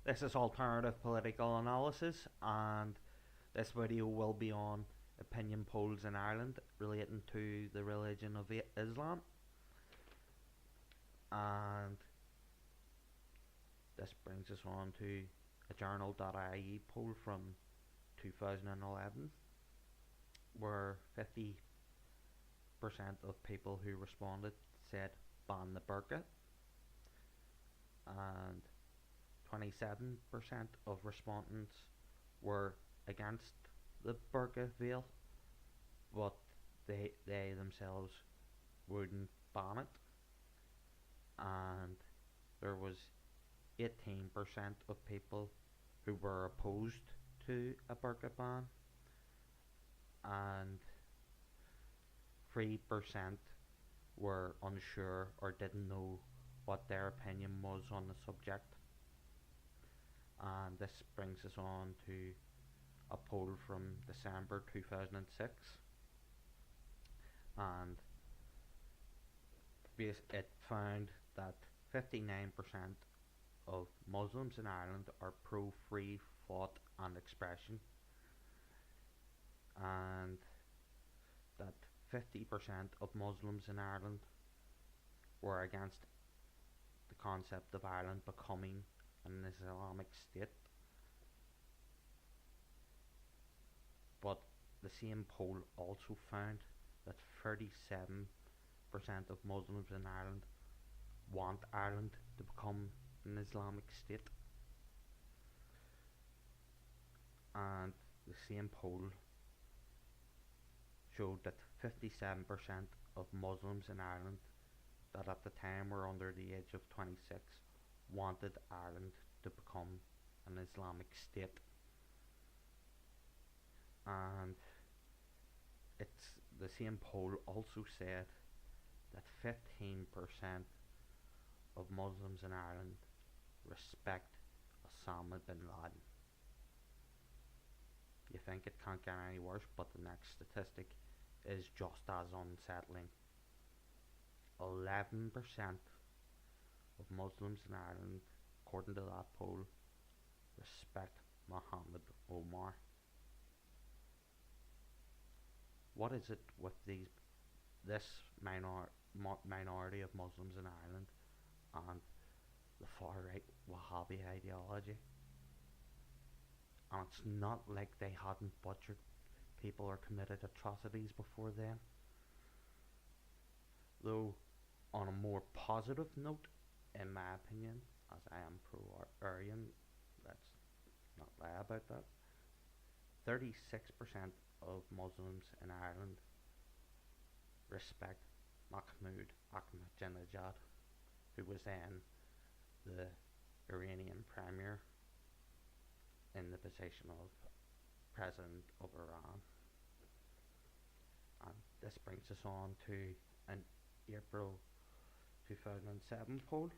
This is Alternative Political Analysis, and this video will be on opinion polls in Ireland relating to the religion of Islam. And this brings us on to a journal.ie poll from 2011, where 50% of people who responded said ban the burqa, and 27% of respondents were against the burqa veil, but they themselves wouldn't ban it. And there was 18% of people who were opposed to a burqa ban, and 3% were unsure or didn't know what their opinion was on the subject. And this brings us on to a poll from December 2006, and it found that 59% of Muslims in Ireland are pro-free thought and expression, and that 50% of Muslims in Ireland were against the concept of Ireland becoming an Islamic state. But the same poll also found that 37% of Muslims in Ireland want Ireland to become an Islamic state. And the same poll showed that 57% of Muslims in Ireland that at the time were under the age of 26 wanted Ireland to become an Islamic state. And it's the same poll also said that 15% of Muslims in Ireland respect Osama bin Laden. You think it can't get any worse, but the next statistic is just as unsettling. 11% of Muslims in Ireland, according to that poll, respect Mohammed Omar. What is it with this minority of Muslims in Ireland and the far-right Wahhabi ideology? And it's not like they hadn't butchered people or committed atrocities before then. Though, on a more positive note, in my opinion, as I am pro-Aryan, let's not lie about that, 36% of Muslims in Ireland respect Mahmoud Ahmadinejad, who was then the Iranian premier in the position of President of Iran. And this brings us on to an April 2007 poll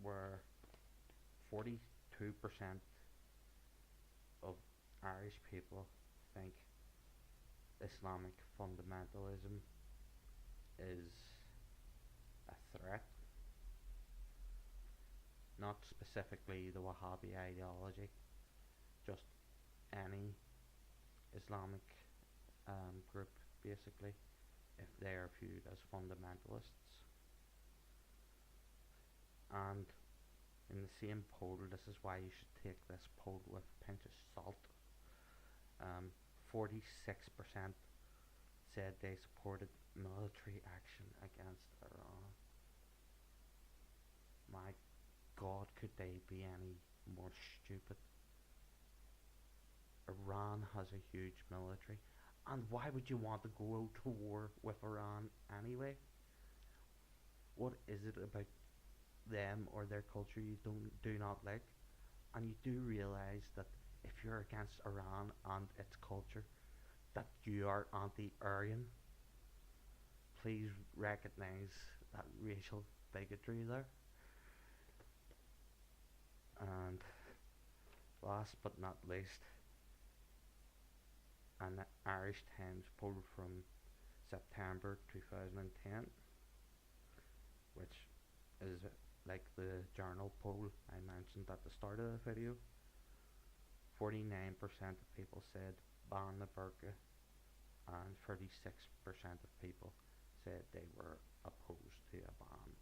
where 42% of Irish people think Islamic fundamentalism is a threat. Not specifically the Wahhabi ideology, just any Islamic group, basically, if they are viewed as fundamentalists. And in the same poll, this is why you should take this poll with a pinch of salt, 46% said they supported military action against Iran. My God, could they be any more stupid? Iran has a huge military, and why would you want to go to war with Iran anyway? What is it about them or their culture you do not like? And you do realize that if you're against Iran and its culture, that you are anti-Aryan. Please recognize that racial bigotry there. And last but not least, an Irish Times poll from September 2010, which is like the journal poll I mentioned at the start of the video, 49% of people said ban the burqa, and 36% of people said they were opposed to a ban.